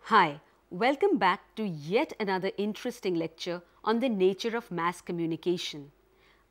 Hi, welcome back to yet another interesting lecture on the nature of mass communication.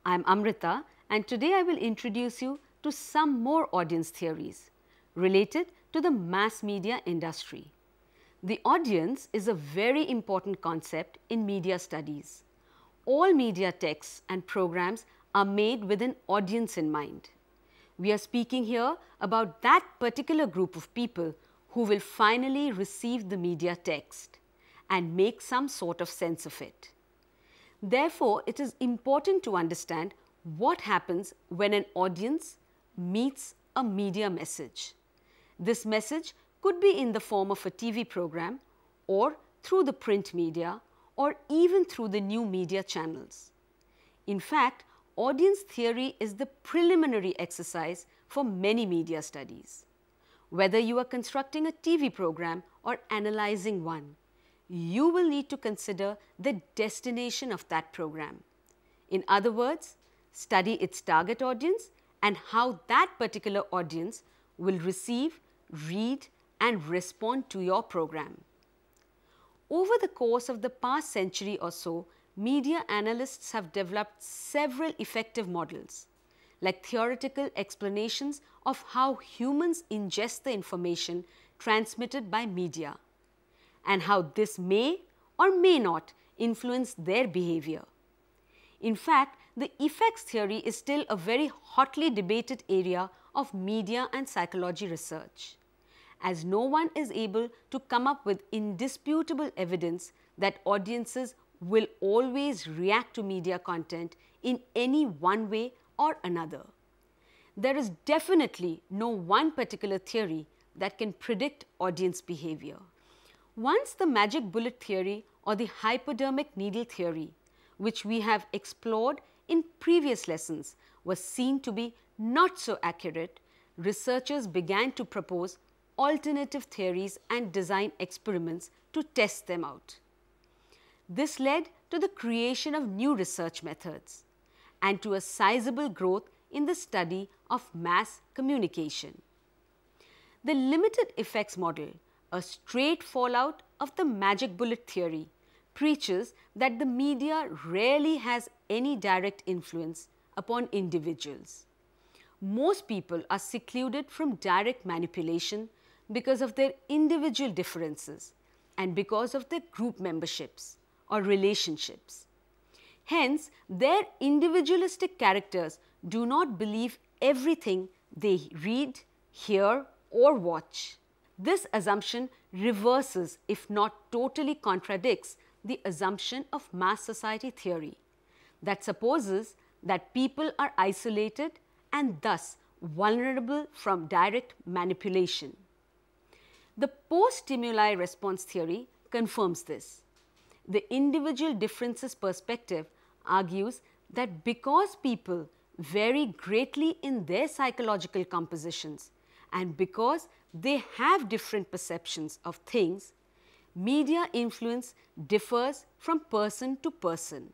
I'm Amrita and today I will introduce you to some more audience theories related to the mass media industry. The audience is a very important concept in media studies. All media texts and programs are made with an audience in mind. We are speaking here about that particular group of people who will finally receive the media text and make some sort of sense of it. Therefore, it is important to understand what happens when an audience meets a media message. This message could be in the form of a TV program or through the print media or even through the new media channels. In fact, audience theory is the preliminary exercise for many media studies. Whether you are constructing a TV program or analyzing one, you will need to consider the destination of that program. In other words, study its target audience and how that particular audience will receive, read and respond to your program. Over the course of the past century or so, media analysts have developed several effective models, like theoretical explanations of how humans ingest the information transmitted by media and how this may or may not influence their behavior. In fact, the effects theory is still a very hotly debated area of media and psychology research, as no one is able to come up with indisputable evidence that audiences will always react to media content in any one way or another. There is definitely no one particular theory that can predict audience behavior. Once the magic bullet theory or the hypodermic needle theory, which we have explored in previous lessons, was seen to be not so accurate, researchers began to propose alternative theories and design experiments to test them out. This led to the creation of new research methods and to a sizable growth in the study of mass communication. The limited effects model, a straight fallout of the magic bullet theory, preaches that the media rarely has any direct influence upon individuals. Most people are secluded from direct manipulation because of their individual differences and because of their group memberships or relationships. Hence, their individualistic characters do not believe everything they read, hear or watch. This assumption reverses, if not totally contradicts, the assumption of mass society theory that supposes that people are isolated and thus vulnerable from direct manipulation. The post-stimuli response theory confirms this. The individual differences perspective argues that because people vary greatly in their psychological compositions and because they have different perceptions of things, media influence differs from person to person.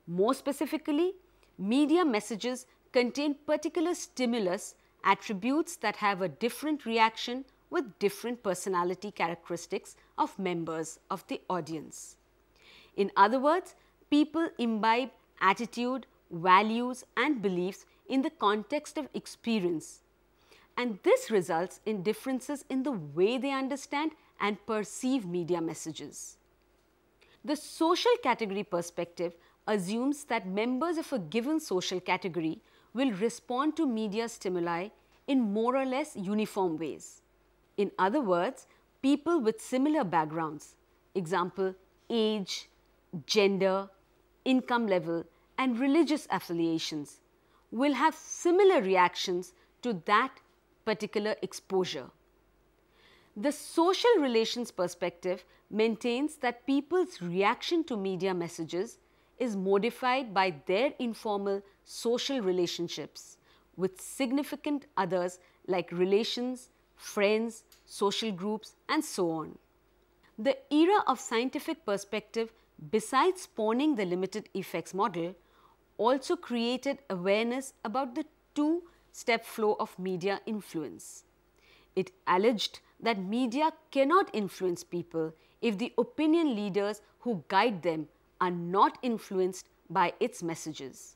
More specifically, media messages contain particular stimulus attributes that have a different reaction with different personality characteristics of members of the audience. In other words, people imbibe attitude, values and beliefs in the context of experience, and this results in differences in the way they understand and perceive media messages. The social category perspective assumes that members of a given social category will respond to media stimuli in more or less uniform ways. In other words, people with similar backgrounds, example age, gender, income level and religious affiliations, will have similar reactions to that particular exposure. The social relations perspective maintains that people's reaction to media messages is modified by their informal social relationships with significant others like relations, friends, social groups, and so on. The era of scientific perspective, besides spawning the limited effects model, also created awareness about the two-step flow of media influence. It alleged that media cannot influence people if the opinion leaders who guide them are not influenced by its messages.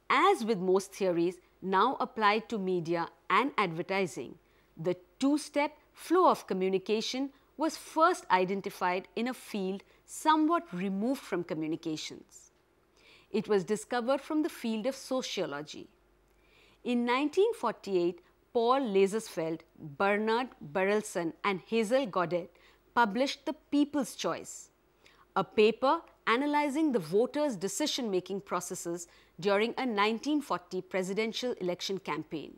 As with most theories now applied to media and advertising, the two-step flow of communication was first identified in a field somewhat removed from communications. It was discovered from the field of sociology. In 1948, Paul Lazarsfeld, Bernard Berelson and Hazel Godet published The People's Choice, a paper analyzing the voters' decision-making processes during a 1940 presidential election campaign.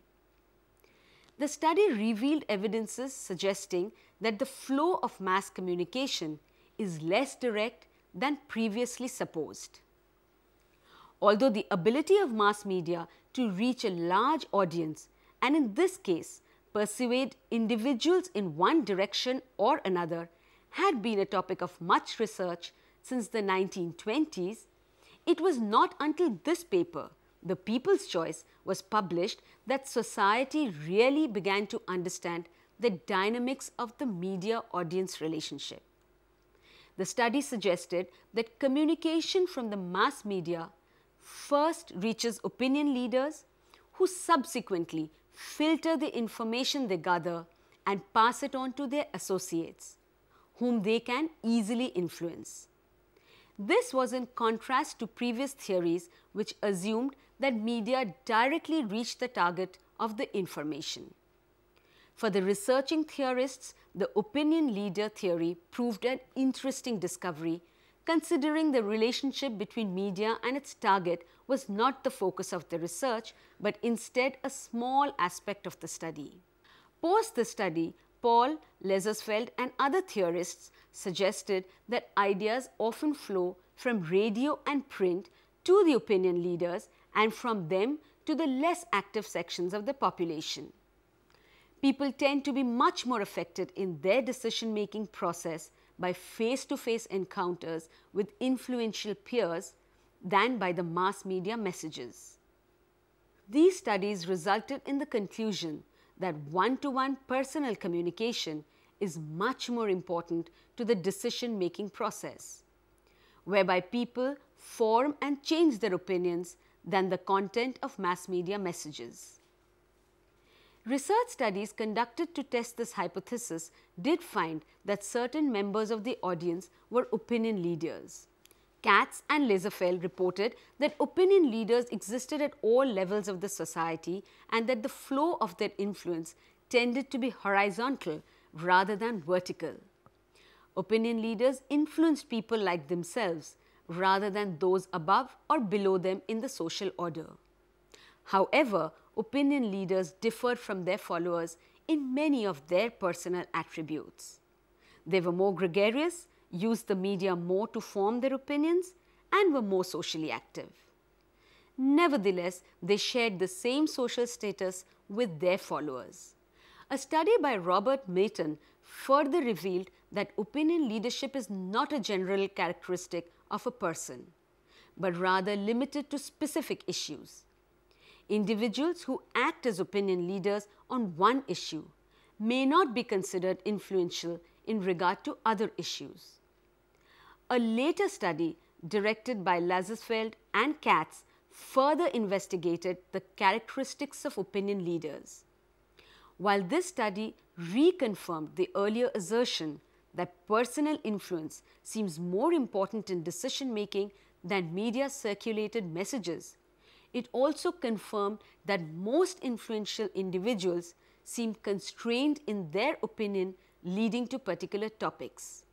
The study revealed evidences suggesting that the flow of mass communication is less direct than previously supposed. Although the ability of mass media to reach a large audience and in this case persuade individuals in one direction or another had been a topic of much research since the 1920s, it was not until this paper, The People's Choice, was published that society really began to understand the dynamics of the media-audience relationship. The study suggested that communication from the mass media first reaches opinion leaders who subsequently filter the information they gather and pass it on to their associates, whom they can easily influence. This was in contrast to previous theories which assumed that media directly reached the target of the information. For the researching theorists, the opinion leader theory proved an interesting discovery, considering the relationship between media and its target was not the focus of the research, but instead a small aspect of the study. Post the study, Paul Lazarsfeld and other theorists suggested that ideas often flow from radio and print to the opinion leaders and from them to the less active sections of the population. People tend to be much more affected in their decision-making process by face-to-face encounters with influential peers than by the mass media messages. These studies resulted in the conclusion that one-to-one personal communication is much more important to the decision-making process, whereby people form and change their opinions than the content of mass media messages. Research studies conducted to test this hypothesis did find that certain members of the audience were opinion leaders. Katz and Lazarsfeld reported that opinion leaders existed at all levels of the society and that the flow of their influence tended to be horizontal rather than vertical. Opinion leaders influenced people like themselves rather than those above or below them in the social order. However, opinion leaders differed from their followers in many of their personal attributes. They were more gregarious, used the media more to form their opinions, and were more socially active. Nevertheless, they shared the same social status with their followers. A study by Robert Mayton further revealed that opinion leadership is not a general characteristic of a person, but rather limited to specific issues. Individuals who act as opinion leaders on one issue may not be considered influential in regard to other issues. A later study directed by Lazarsfeld and Katz further investigated the characteristics of opinion leaders. While this study reconfirmed the earlier assertion that personal influence seems more important in decision making than media circulated messages, it also confirmed that most influential individuals seem constrained in their opinion leading to particular topics.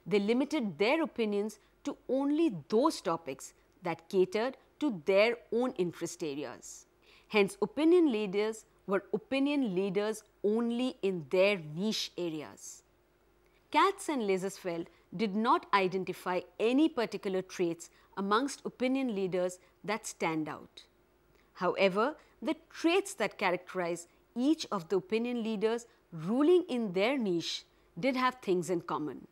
They limited their opinions to only those topics that catered to their own interest areas. Hence, opinion leaders were opinion leaders only in their niche areas. Katz and Lazarsfeld did not identify any particular traits amongst opinion leaders that stand out. However, the traits that characterize each of the opinion leaders ruling in their niche did have things in common.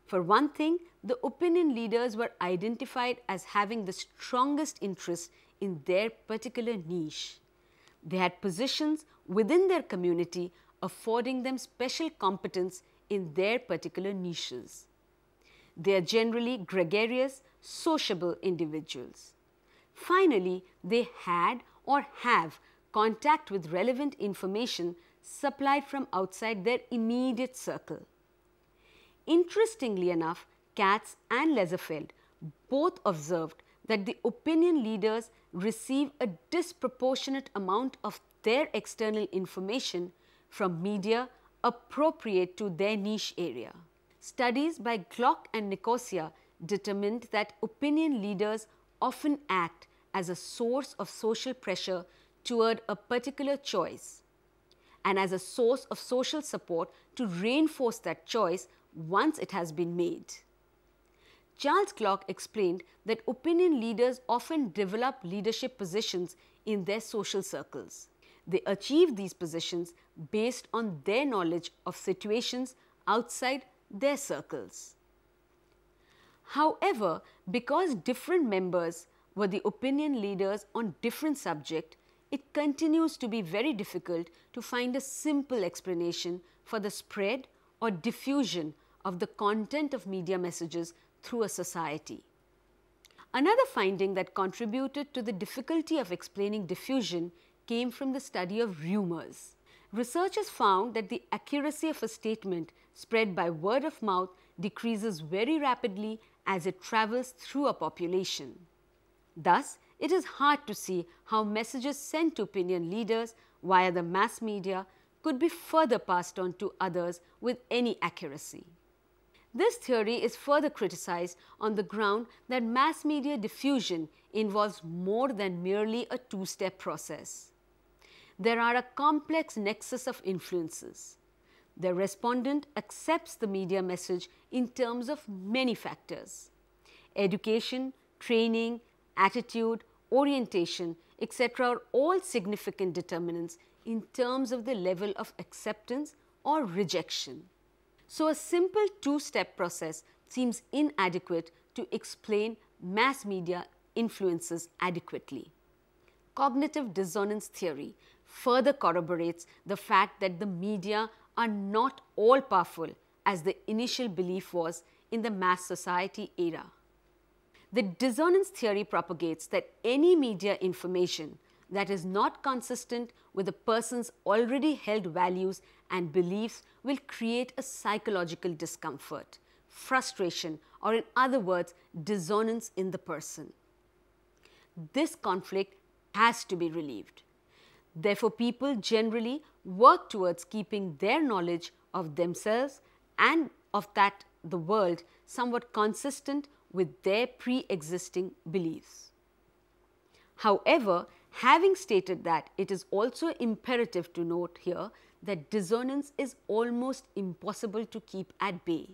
For one thing, the opinion leaders were identified as having the strongest interest in their particular niche. They had positions within their community affording them special competence in their particular niches. They are generally gregarious, sociable individuals. Finally, they had or have contact with relevant information supplied from outside their immediate circle. Interestingly enough, Katz and Lazarsfeld both observed that the opinion leaders receive a disproportionate amount of their external information from media appropriate to their niche area. Studies by Glock and Nicosia determined that opinion leaders often act as a source of social pressure toward a particular choice and as a source of social support to reinforce that choice once it has been made. Charles Glock explained that opinion leaders often develop leadership positions in their social circles. They achieve these positions based on their knowledge of situations outside their circles. However, because different members were the opinion leaders on different subjects, it continues to be very difficult to find a simple explanation for the spread or diffusion of the content of media messages through a society. Another finding that contributed to the difficulty of explaining diffusion came from the study of rumors. Researchers found that the accuracy of a statement spread by word of mouth decreases very rapidly as it travels through a population. Thus, it is hard to see how messages sent to opinion leaders via the mass media could be further passed on to others with any accuracy. This theory is further criticized on the ground that mass media diffusion involves more than merely a two-step process. There are a complex nexus of influences. The respondent accepts the media message in terms of many factors. Education, training, attitude, orientation, etc. are all significant determinants in terms of the level of acceptance or rejection. So, a simple two-step process seems inadequate to explain mass media influences adequately. Cognitive dissonance theory further corroborates the fact that the media are not all powerful as the initial belief was in the mass society era. The dissonance theory propagates that any media information that is not consistent with a person's already held values and beliefs will create a psychological discomfort, frustration, or in other words, dissonance in the person. This conflict has to be relieved. Therefore, people generally work towards keeping their knowledge of themselves and of the world somewhat consistent with their pre-existing beliefs. However, having stated that, it is also imperative to note here that dissonance is almost impossible to keep at bay.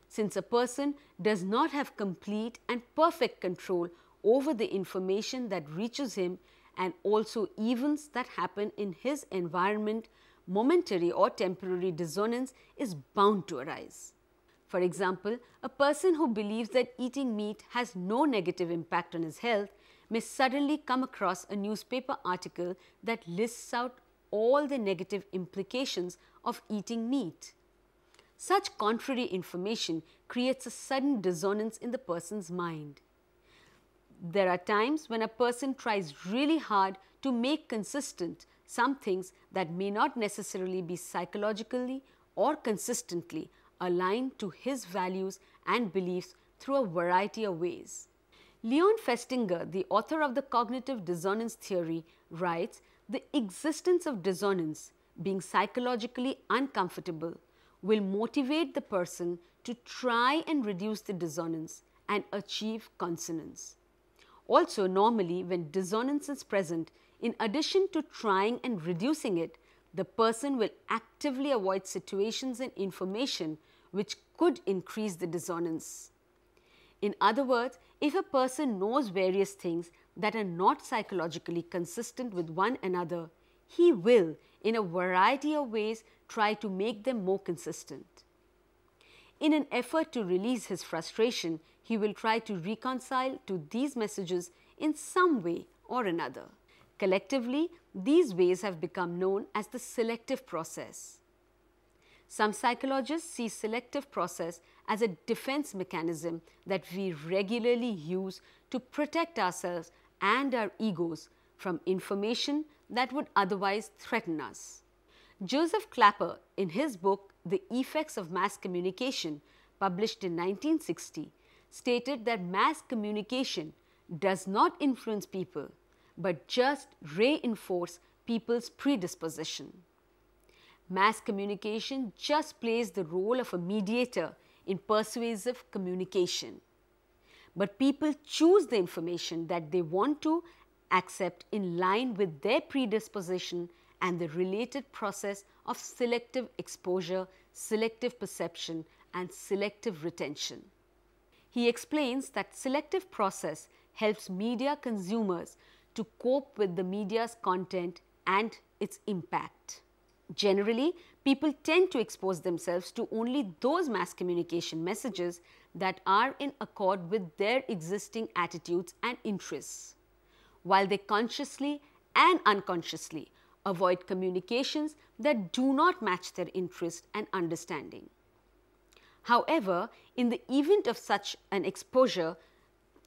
Since a person does not have complete and perfect control over the information that reaches him and also events that happen in his environment, momentary or temporary dissonance is bound to arise. For example, a person who believes that eating meat has no negative impact on his health may suddenly come across a newspaper article that lists out all the negative implications of eating meat. Such contrary information creates a sudden dissonance in the person's mind. There are times when a person tries really hard to make consistent some things that may not necessarily be psychologically or consistently aligned to his values and beliefs through a variety of ways. Leon Festinger, the author of the cognitive dissonance theory, writes, "The existence of dissonance, being psychologically uncomfortable, will motivate the person to try and reduce the dissonance and achieve consonance. Also, normally when dissonance is present, in addition to trying and reducing it, the person will actively avoid situations and information which could increase the dissonance. In other words, if a person knows various things that are not psychologically consistent with one another, he will, in a variety of ways, try to make them more consistent. In an effort to release his frustration, he will try to reconcile to these messages in some way or another. Collectively, these ways have become known as the selective process. Some psychologists see selective process as a defense mechanism that we regularly use to protect ourselves and our egos from information that would otherwise threaten us. Joseph Clapper, in his book The Effects of Mass Communication, published in 1960, stated that mass communication does not influence people but just reinforce people's predisposition. Mass communication just plays the role of a mediator in persuasive communication. But people choose the information that they want to accept in line with their predisposition and the related process of selective exposure, selective perception, and selective retention. He explains that selective process helps media consumers to cope with the media's content and its impact. Generally, people tend to expose themselves to only those mass communication messages that are in accord with their existing attitudes and interests, while they consciously and unconsciously avoid communications that do not match their interest and understanding. However, in the event of such an exposure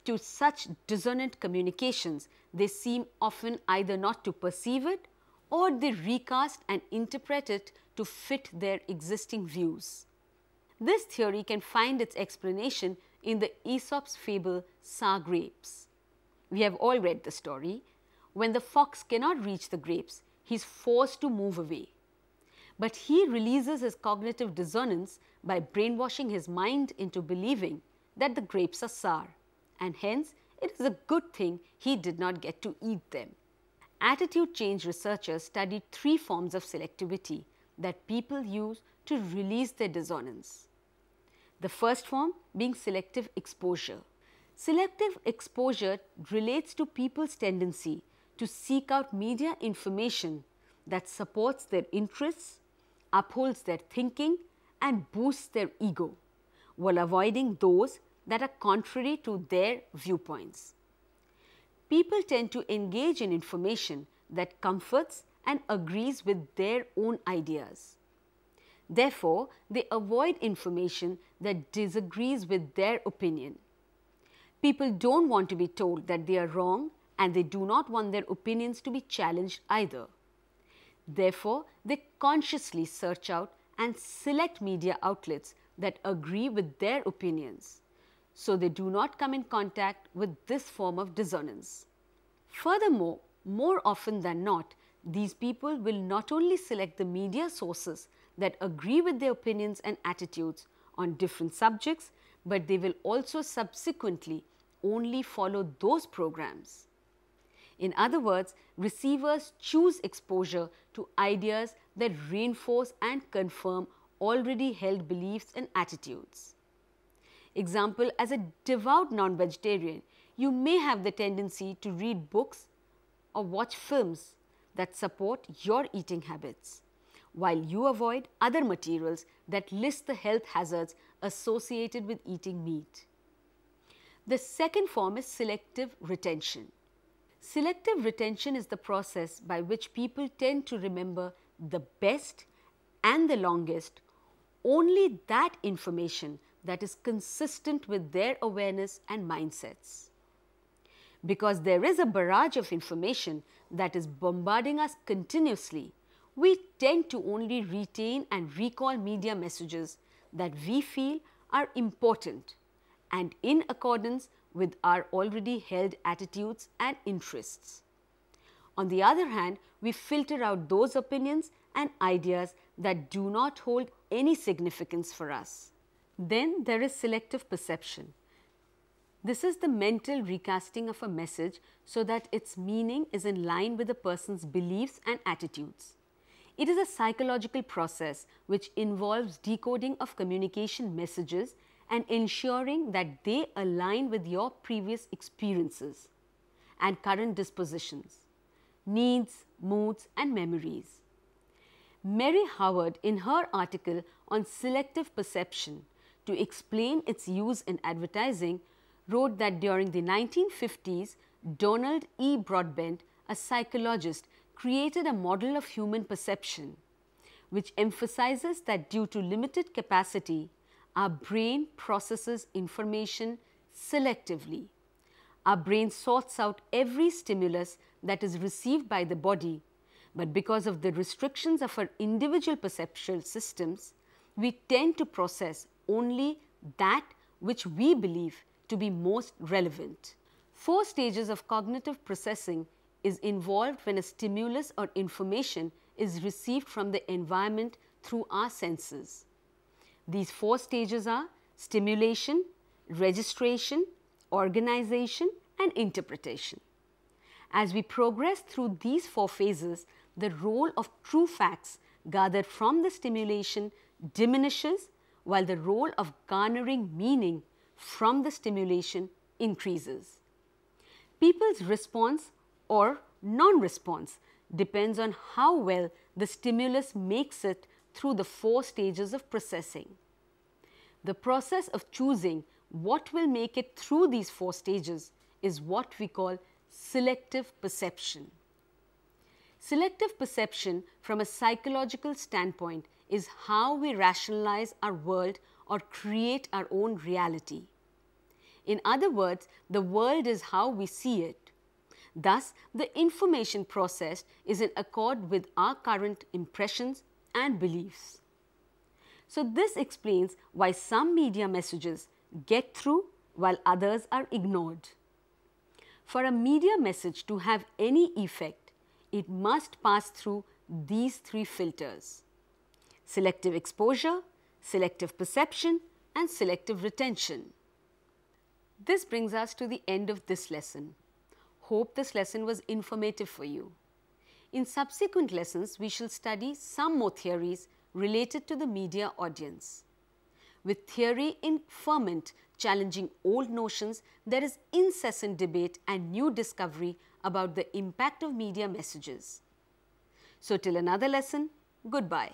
to such dissonant communications, they seem often either not to perceive it or they recast and interpret it to fit their existing views. This theory can find its explanation in the Aesop's fable Sour Grapes. We have all read the story. When the fox cannot reach the grapes, he is forced to move away. But he releases his cognitive dissonance by brainwashing his mind into believing that the grapes are sour, and hence it is a good thing he did not get to eat them. Attitude change researchers studied 3 forms of selectivity that people use to release their dissonance. The first form being selective exposure. Selective exposure relates to people's tendency to seek out media information that supports their interests, upholds their thinking, and boosts their ego, while avoiding those that are contrary to their viewpoints. People tend to engage in information that comforts and agrees with their own ideas. Therefore, they avoid information that disagrees with their opinion. People don't want to be told that they are wrong, and they do not want their opinions to be challenged either. Therefore, they consciously search out and select media outlets that agree with their opinions, so they do not come in contact with this form of dissonance. Furthermore, more often than not, these people will not only select the media sources that agree with their opinions and attitudes on different subjects, but they will also subsequently only follow those programs. In other words, receivers choose exposure to ideas that reinforce and confirm already held beliefs and attitudes. Example, as a devout non-vegetarian, you may have the tendency to read books or watch films that support your eating habits, while you avoid other materials that list the health hazards associated with eating meat. The second form is selective retention. Selective retention is the process by which people tend to remember the best and the longest only that information that is consistent with their awareness and mindsets. Because there is a barrage of information that is bombarding us continuously, we tend to only retain and recall media messages that we feel are important and in accordance with our already held attitudes and interests. On the other hand, we filter out those opinions and ideas that do not hold any significance for us. Then there is selective perception. This is the mental recasting of a message so that its meaning is in line with a person's beliefs and attitudes. It is a psychological process which involves decoding of communication messages and ensuring that they align with your previous experiences and current dispositions, needs, moods, and memories. Mary Howard, in her article on selective perception to explain its use in advertising, wrote that during the 1950s, Donald E. Broadbent, a psychologist, created a model of human perception which emphasizes that due to limited capacity, our brain processes information selectively. Our brain sorts out every stimulus that is received by the body, but because of the restrictions of our individual perceptual systems, we tend to process only that which we believe to be most relevant. 4 stages of cognitive processing is involved when a stimulus or information is received from the environment through our senses. These 4 stages are stimulation, registration, organization, and interpretation. As we progress through these 4 phases, the role of true facts gathered from the stimulation diminishes while the role of garnering meaning from the stimulation increases. People's response or non-response depends on how well the stimulus makes it through the 4 stages of processing. The process of choosing what will make it through these 4 stages is what we call selective perception. Selective perception from a psychological standpoint is how we rationalize our world or create our own reality. In other words, the world is how we see it. Thus, the information processed is in accord with our current impressions and beliefs. So, this explains why some media messages get through while others are ignored. For a media message to have any effect, it must pass through these 3 filters: selective exposure, selective perception, and selective retention. This brings us to the end of this lesson. Hope this lesson was informative for you. In subsequent lessons, we shall study some more theories related to the media audience. With theory in ferment challenging old notions, there is incessant debate and new discovery about the impact of media messages. So till another lesson, goodbye.